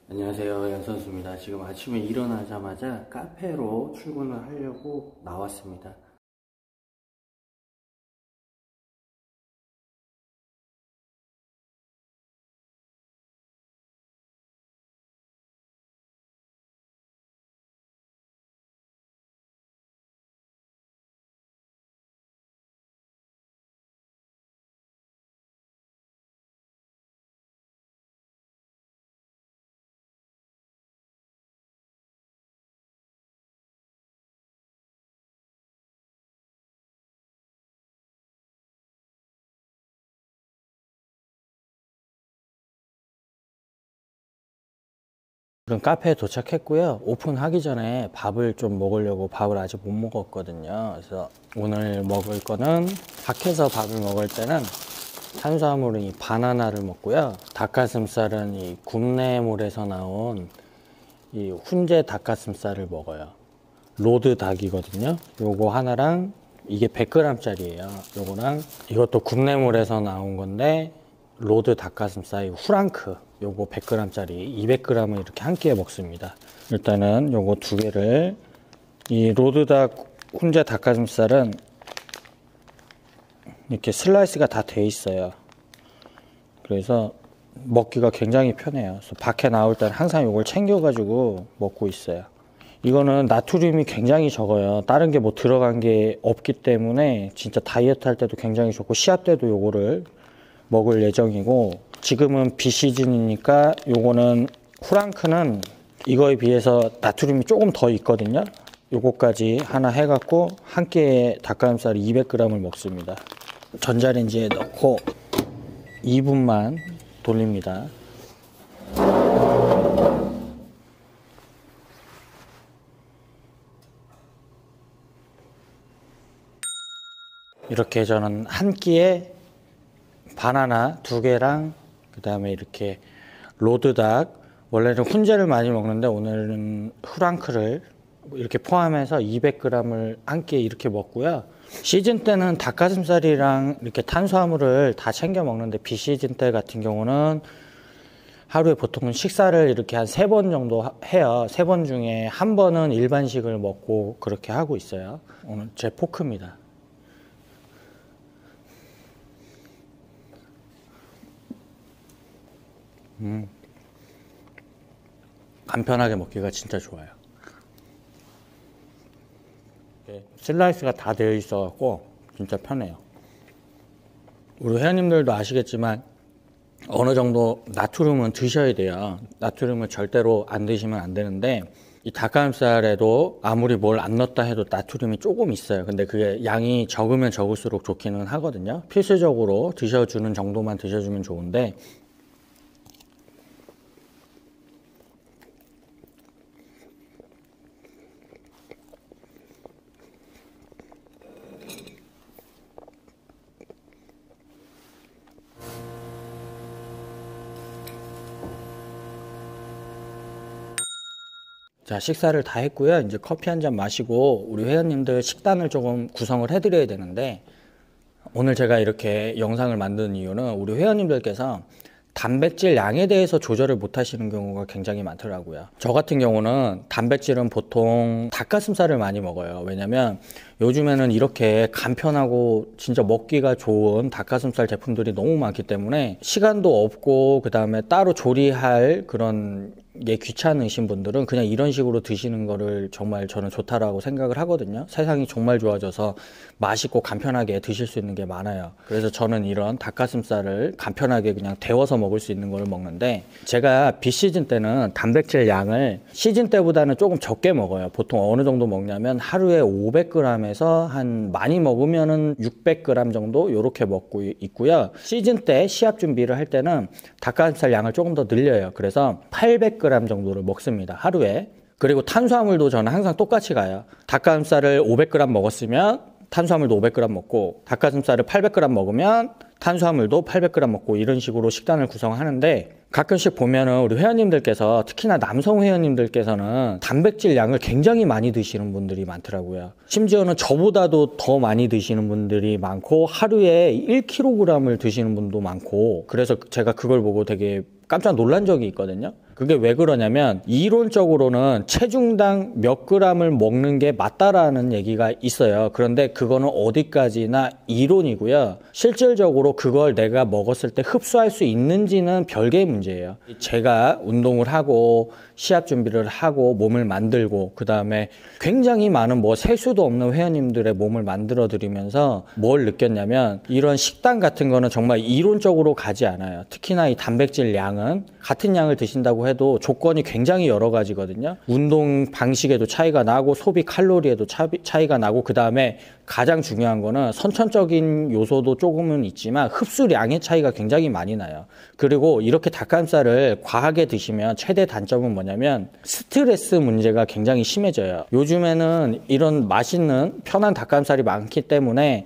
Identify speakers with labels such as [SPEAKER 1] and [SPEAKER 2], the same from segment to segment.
[SPEAKER 1] 안녕하세요, 양선수입니다. 지금 아침에 일어나자마자 카페로 출근을 하려고 나왔습니다. 지금 카페에 도착했고요. 오픈하기 전에 밥을 좀 먹으려고 밥을 아직 못 먹었거든요. 그래서 오늘 먹을 거는 밖에서 밥을 먹을 때는 탄수화물은 이 바나나를 먹고요. 닭가슴살은 이 굽내물에서 나온 이 훈제 닭가슴살을 먹어요. 로드 닭이거든요. 요거 하나랑 이게 100g 짜리예요. 요거랑 이것도 굽내물에서 나온 건데 로드 닭가슴살 후랑크 요거 100g 짜리 200g을 이렇게 한 끼에 먹습니다. 일단은 요거 두 개를, 이 로드 닭 훈제 닭가슴살은 이렇게 슬라이스가 다 돼 있어요. 그래서 먹기가 굉장히 편해요. 그래서 밖에 나올 때는 항상 요걸 챙겨가지고 먹고 있어요. 이거는 나트륨이 굉장히 적어요. 다른 게 뭐 들어간 게 없기 때문에 진짜 다이어트 할 때도 굉장히 좋고, 시합 때도 요거를 먹을 예정이고, 지금은 비시즌이니까 요거는 후랑크는 이거에 비해서 나트륨이 조금 더 있거든요. 요거까지 하나 해갖고 한 끼에 닭가슴살 200g을 먹습니다. 전자레인지에 넣고 2분만 돌립니다. 이렇게 저는 한 끼에 바나나 2개랑 그 다음에 이렇게 로드닭, 원래는 훈제를 많이 먹는데 오늘은 후랑크를 이렇게 포함해서 200g을 한 끼에 이렇게 먹고요. 시즌 때는 닭가슴살이랑 이렇게 탄수화물을 다 챙겨 먹는데, 비시즌 때 같은 경우는 하루에 보통 식사를 이렇게 한 3번 정도 해요. 3번 중에 1번은 일반식을 먹고 그렇게 하고 있어요. 오늘 제 포크입니다. 간편하게 먹기가 진짜 좋아요. 슬라이스가 다 되어 있어 갖고 진짜 편해요. 우리 회원님들도 아시겠지만 어느 정도 나트륨은 드셔야 돼요. 나트륨을 절대로 안 드시면 안 되는데, 이 닭가슴살에도 아무리 뭘 안 넣었다 해도 나트륨이 조금 있어요. 근데 그게 양이 적으면 적을수록 좋기는 하거든요. 필수적으로 드셔주는 정도만 드셔주면 좋은데, 자, 식사를 다 했고요. 이제 커피 한 잔 마시고 우리 회원님들 식단을 조금 구성을 해드려야 되는데, 오늘 제가 이렇게 영상을 만든 이유는 우리 회원님들께서 단백질 양에 대해서 조절을 못 하시는 경우가 굉장히 많더라고요. 저 같은 경우는 단백질은 보통 닭가슴살을 많이 먹어요. 왜냐면 요즘에는 이렇게 간편하고 진짜 먹기가 좋은 닭가슴살 제품들이 너무 많기 때문에 시간도 없고, 그 다음에 따로 조리할 그런 게 귀찮으신 분들은 그냥 이런 식으로 드시는 거를 정말 저는 좋다라고 생각을 하거든요. 세상이 정말 좋아져서 맛있고 간편하게 드실 수 있는 게 많아요. 그래서 저는 이런 닭가슴살을 간편하게 그냥 데워서 먹을 수 있는 걸 먹는데, 제가 비시즌 때는 단백질 양을 시즌 때보다는 조금 적게 먹어요. 보통 어느 정도 먹냐면 하루에 500g에서 한 많이 먹으면은 600g 정도 요렇게 먹고 있고요. 시즌 때 시합 준비를 할 때는 닭가슴살 양을 조금 더 늘려요. 그래서 800g 정도를 먹습니다, 하루에. 그리고 탄수화물도 저는 항상 똑같이 가요. 닭가슴살을 500g 먹었으면 탄수화물도 500g 먹고, 닭가슴살을 800g 먹으면 탄수화물도 800g 먹고, 이런 식으로 식단을 구성하는데, 가끔씩 보면은 우리 회원님들께서, 특히나 남성 회원님들께서는 단백질 양을 굉장히 많이 드시는 분들이 많더라고요. 심지어는 저보다도 더 많이 드시는 분들이 많고, 하루에 1kg을 드시는 분도 많고, 그래서 제가 그걸 보고 되게 깜짝 놀란 적이 있거든요. 그게 왜 그러냐면 이론적으로는 체중당 몇 g을 먹는 게 맞다라는 얘기가 있어요. 그런데 그거는 어디까지나 이론이고요. 실질적으로 그걸 내가 먹었을 때 흡수할 수 있는지는 별개의 문제예요. 제가 운동을 하고 시합 준비를 하고 몸을 만들고 그 다음에 굉장히 많은 셀 수도 없는 회원님들의 몸을 만들어 드리면서 뭘 느꼈냐면 이런 식단 같은 거는 정말 이론적으로 가지 않아요. 특히나 이 단백질 양은 같은 양을 드신다고 해도 조건이 굉장히 여러 가지거든요. 운동 방식에도 차이가 나고 소비 칼로리에도 차이가 나고 그 다음에 가장 중요한 거는 선천적인 요소도 조금은 있지만 흡수량의 차이가 굉장히 많이 나요. 그리고 이렇게 닭가슴살을 과하게 드시면 최대 단점은 뭐냐면 스트레스 문제가 굉장히 심해져요. 요즘에는 이런 맛있는 편한 닭가슴살이 많기 때문에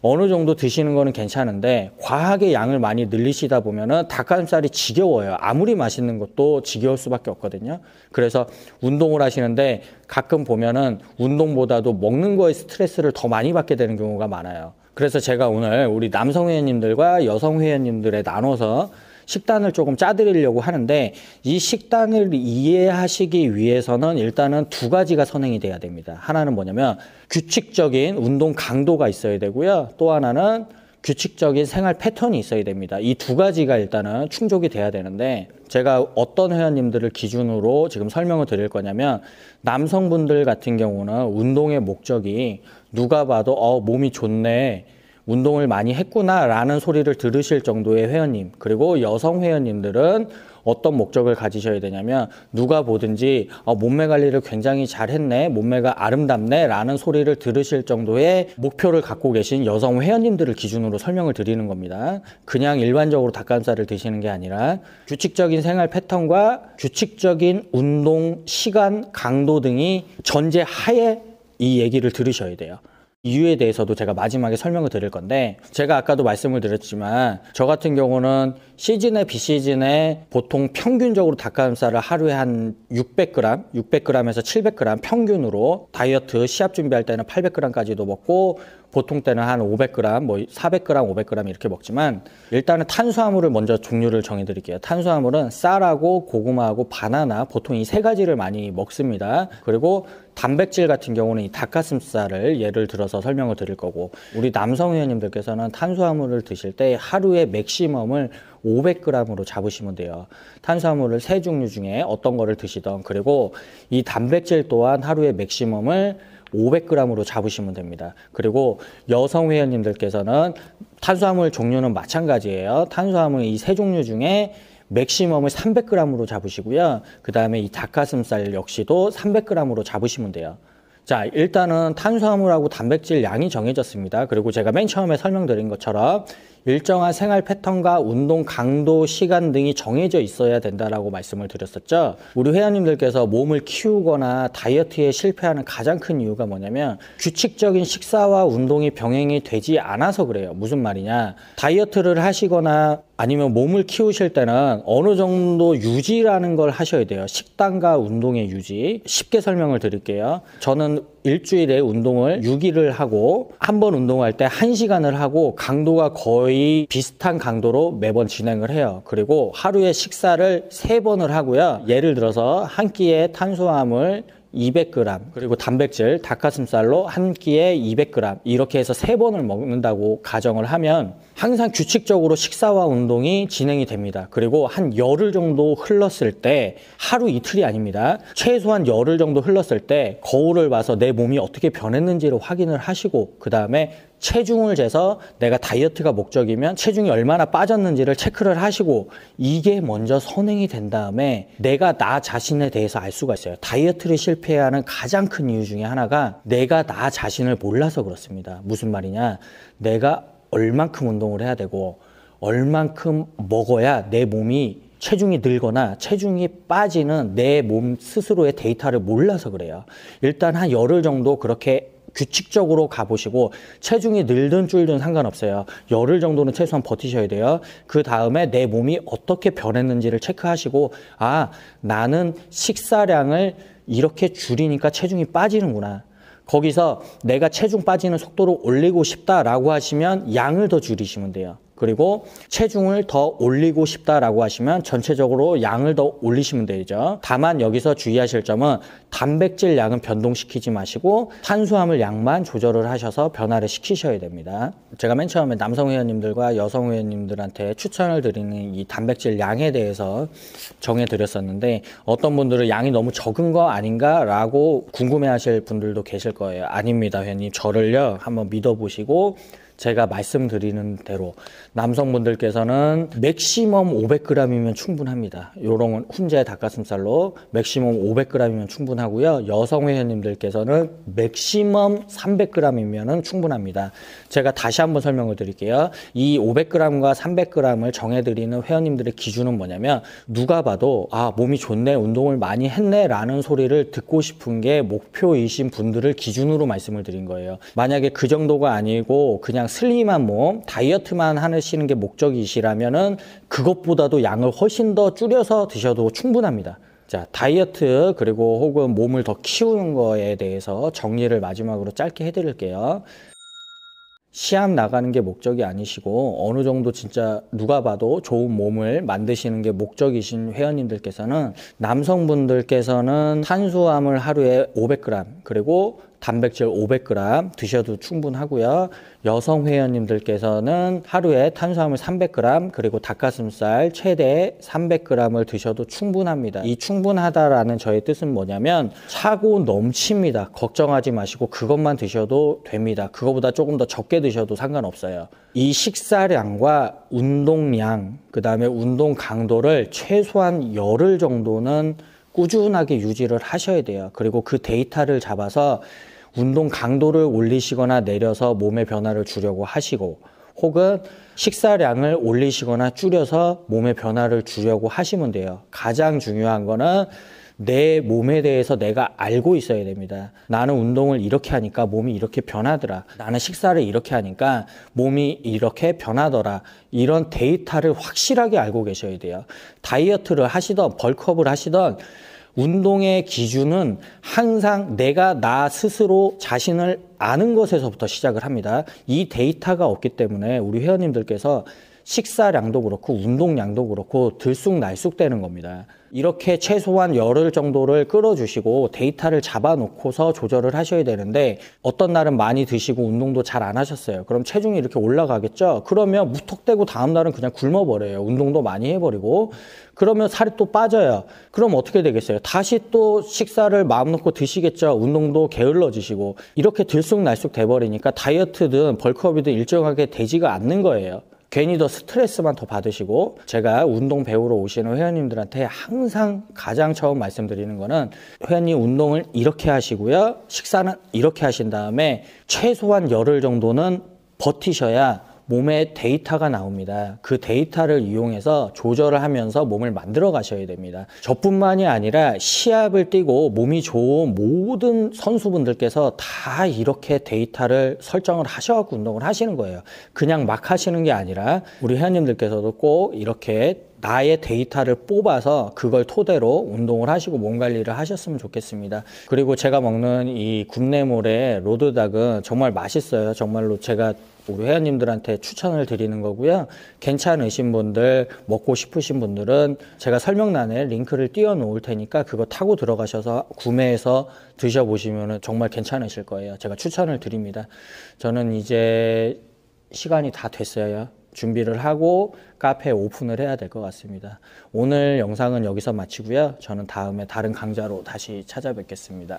[SPEAKER 1] 어느 정도 드시는 거는 괜찮은데 과하게 양을 많이 늘리시다 보면은 닭가슴살이 지겨워요. 아무리 맛있는 것도 지겨울 수밖에 없거든요. 그래서 운동을 하시는데 가끔 보면은 운동보다도 먹는 거에 스트레스를 더 많이 받게 되는 경우가 많아요. 그래서 제가 오늘 우리 남성 회원님들과 여성 회원님들에 나눠서 식단을 조금 짜드리려고 하는데 이 식단을 이해하시기 위해서는 일단은 두 가지가 선행이 돼야 됩니다. 하나는 뭐냐면 규칙적인 운동 강도가 있어야 되고요. 또 하나는 규칙적인 생활 패턴이 있어야 됩니다. 이 두 가지가 일단은 충족이 돼야 되는데 제가 어떤 회원님들을 기준으로 지금 설명을 드릴 거냐면 남성분들 같은 경우는 운동의 목적이 누가 봐도 몸이 좋네, 운동을 많이 했구나 라는 소리를 들으실 정도의 회원님, 그리고 여성 회원님들은 어떤 목적을 가지셔야 되냐면 누가 보든지 몸매 관리를 굉장히 잘했네, 몸매가 아름답네 라는 소리를 들으실 정도의 목표를 갖고 계신 여성 회원님들을 기준으로 설명을 드리는 겁니다. 그냥 일반적으로 닭가슴살을 드시는 게 아니라 규칙적인 생활 패턴과 규칙적인 운동 시간, 강도 등이 전제하에 이 얘기를 들으셔야 돼요. 이유에 대해서도 제가 마지막에 설명을 드릴 건데 제가 아까도 말씀을 드렸지만 저 같은 경우는 시즌에 비시즌에 보통 평균적으로 닭가슴살을 하루에 한 600g, 600g에서 700g 평균으로 다이어트 시합 준비할 때는 800g까지도 먹고 보통 때는 한 500g, 400g, 500g 이렇게 먹지만 일단은 탄수화물을 먼저 종류를 정해드릴게요. 탄수화물은 쌀하고 고구마하고 바나나 보통 이 세 가지를 많이 먹습니다. 그리고 단백질 같은 경우는 이 닭가슴살을 예를 들어서 설명을 드릴 거고 우리 남성 회원님들께서는 탄수화물을 드실 때 하루에 맥시멈을 500g으로 잡으시면 돼요. 탄수화물을 세 종류 중에 어떤 거를 드시던 그리고 이 단백질 또한 하루에 맥시멈을 500g으로 잡으시면 됩니다. 그리고 여성 회원님들께서는 탄수화물 종류는 마찬가지예요. 탄수화물 이 세 종류 중에 맥시멈을 300g으로 잡으시고요. 그 다음에 이 닭가슴살 역시도 300g으로 잡으시면 돼요. 자, 일단은 탄수화물하고 단백질 양이 정해졌습니다. 그리고 제가 맨 처음에 설명드린 것처럼 일정한 생활 패턴과 운동 강도, 시간 등이 정해져 있어야 된다라고 말씀을 드렸었죠. 우리 회원님들께서 몸을 키우거나 다이어트에 실패하는 가장 큰 이유가 뭐냐면 규칙적인 식사와 운동이 병행이 되지 않아서 그래요. 무슨 말이냐? 다이어트를 하시거나 아니면 몸을 키우실 때는 어느 정도 유지라는 걸 하셔야 돼요. 식단과 운동의 유지. 쉽게 설명을 드릴게요. 저는 일주일에 운동을 6일을 하고 한 번 운동할 때 1시간을 하고 강도가 거의 비슷한 강도로 매번 진행을 해요. 그리고 하루에 식사를 3번을 하고요. 예를 들어서 한 끼에 탄수화물 200g 그리고 단백질 닭가슴살로 한 끼에 200g 이렇게 해서 3번을 먹는다고 가정을 하면 항상 규칙적으로 식사와 운동이 진행이 됩니다. 그리고 한 열흘 정도 흘렀을 때 하루 이틀이 아닙니다. 최소한 열흘 정도 흘렀을 때 거울을 봐서 내 몸이 어떻게 변했는지를 확인을 하시고 그 다음에 체중을 재서 내가 다이어트가 목적이면 체중이 얼마나 빠졌는지를 체크를 하시고 이게 먼저 선행이 된 다음에 내가 나 자신에 대해서 알 수가 있어요. 다이어트를 실패하는 가장 큰 이유 중에 하나가 내가 나 자신을 몰라서 그렇습니다. 무슨 말이냐? 내가 얼만큼 운동을 해야 되고 얼만큼 먹어야 내 몸이 체중이 늘거나 체중이 빠지는 내 몸 스스로의 데이터를 몰라서 그래요. 일단 한 열흘 정도 그렇게 규칙적으로 가보시고 체중이 늘든 줄든 상관없어요. 열흘 정도는 최소한 버티셔야 돼요. 그 다음에 내 몸이 어떻게 변했는지를 체크하시고 아, 나는 식사량을 이렇게 줄이니까 체중이 빠지는구나. 거기서 내가 체중 빠지는 속도를 올리고 싶다라고 하시면 양을 더 줄이시면 돼요. 그리고 체중을 더 올리고 싶다라고 하시면 전체적으로 양을 더 올리시면 되죠. 다만 여기서 주의하실 점은 단백질 양은 변동시키지 마시고 탄수화물 양만 조절을 하셔서 변화를 시키셔야 됩니다. 제가 맨 처음에 남성 회원님들과 여성 회원님들한테 추천을 드리는 이 단백질 양에 대해서 정해드렸었는데 어떤 분들은 양이 너무 적은 거 아닌가 라고 궁금해하실 분들도 계실 거예요. 아닙니다, 회원님. 저를요 한번 믿어보시고 제가 말씀드리는 대로 남성분들께서는 맥시멈 500g이면 충분합니다. 요런 훈제 닭가슴살로 맥시멈 500g이면 충분하고요. 여성 회원님들께서는 맥시멈 300g이면 충분합니다. 제가 다시 한번 설명을 드릴게요. 이 500g과 300g을 정해드리는 회원님들의 기준은 뭐냐면 누가 봐도 아 몸이 좋네, 운동을 많이 했네 라는 소리를 듣고 싶은 게 목표이신 분들을 기준으로 말씀을 드린 거예요. 만약에 그 정도가 아니고 그냥 슬림한 몸, 다이어트만 하시는 게 목적이시라면은 그것보다도 양을 훨씬 더 줄여서 드셔도 충분합니다. 자, 다이어트 그리고 혹은 몸을 더 키우는 거에 대해서 정리를 마지막으로 짧게 해드릴게요. 시합 나가는 게 목적이 아니시고 어느 정도 진짜 누가 봐도 좋은 몸을 만드시는 게 목적이신 회원님들께서는 남성분들께서는 탄수화물 하루에 500g 그리고 단백질 500g 드셔도 충분하고요. 여성 회원님들께서는 하루에 탄수화물 300g 그리고 닭가슴살 최대 300g을 드셔도 충분합니다. 이 충분하다라는 저의 뜻은 뭐냐면 차고 넘칩니다. 걱정하지 마시고 그것만 드셔도 됩니다. 그거보다 조금 더 적게 드셔도 상관없어요. 이 식사량과 운동량, 그 다음에 운동 강도를 최소한 열흘 정도는 꾸준하게 유지를 하셔야 돼요. 그리고 그 데이터를 잡아서 운동 강도를 올리시거나 내려서 몸의 변화를 주려고 하시고 혹은 식사량을 올리시거나 줄여서 몸의 변화를 주려고 하시면 돼요. 가장 중요한 거는 내 몸에 대해서 내가 알고 있어야 됩니다. 나는 운동을 이렇게 하니까 몸이 이렇게 변하더라. 나는 식사를 이렇게 하니까 몸이 이렇게 변하더라. 이런 데이터를 확실하게 알고 계셔야 돼요. 다이어트를 하시던 벌크업을 하시던 운동의 기준은 항상 내가 나 스스로 자신을 아는 것에서부터 시작을 합니다. 이 데이터가 없기 때문에 우리 회원님들께서 식사량도 그렇고 운동량도 그렇고 들쑥날쑥되는 겁니다. 이렇게 최소한 열흘 정도를 끌어주시고 데이터를 잡아놓고서 조절을 하셔야 되는데 어떤 날은 많이 드시고 운동도 잘 안 하셨어요. 그럼 체중이 이렇게 올라가겠죠? 그러면 무턱대고 다음 날은 그냥 굶어버려요. 운동도 많이 해버리고 그러면 살이 또 빠져요. 그럼 어떻게 되겠어요? 다시 또 식사를 마음 놓고 드시겠죠? 운동도 게을러지시고 이렇게 들쑥날쑥 돼버리니까 다이어트든 벌크업이든 일정하게 되지가 않는 거예요. 괜히 더 스트레스만 더 받으시고 제가 운동 배우러 오시는 회원님들한테 항상 가장 처음 말씀드리는 거는 회원님 운동을 이렇게 하시고요. 식사는 이렇게 하신 다음에 최소한 열흘 정도는 버티셔야 몸에 데이터가 나옵니다. 그 데이터를 이용해서 조절을 하면서 몸을 만들어 가셔야 됩니다. 저뿐만이 아니라 시합을 뛰고 몸이 좋은 모든 선수분들께서 다 이렇게 데이터를 설정을 하셔서 운동을 하시는 거예요. 그냥 막 하시는 게 아니라 우리 회원님들께서도 꼭 이렇게 나의 데이터를 뽑아서 그걸 토대로 운동을 하시고 몸 관리를 하셨으면 좋겠습니다. 그리고 제가 먹는 이 굽네몰의 로드닭은 정말 맛있어요. 정말로 제가 우리 회원님들한테 추천을 드리는 거고요. 괜찮으신 분들, 먹고 싶으신 분들은 제가 설명란에 링크를 띄워 놓을 테니까 그거 타고 들어가셔서 구매해서 드셔보시면 정말 괜찮으실 거예요. 제가 추천을 드립니다. 저는 이제 시간이 다 됐어요. 준비를 하고 카페 오픈을 해야 될 것 같습니다. 오늘 영상은 여기서 마치고요. 저는 다음에 다른 강좌로 다시 찾아뵙겠습니다.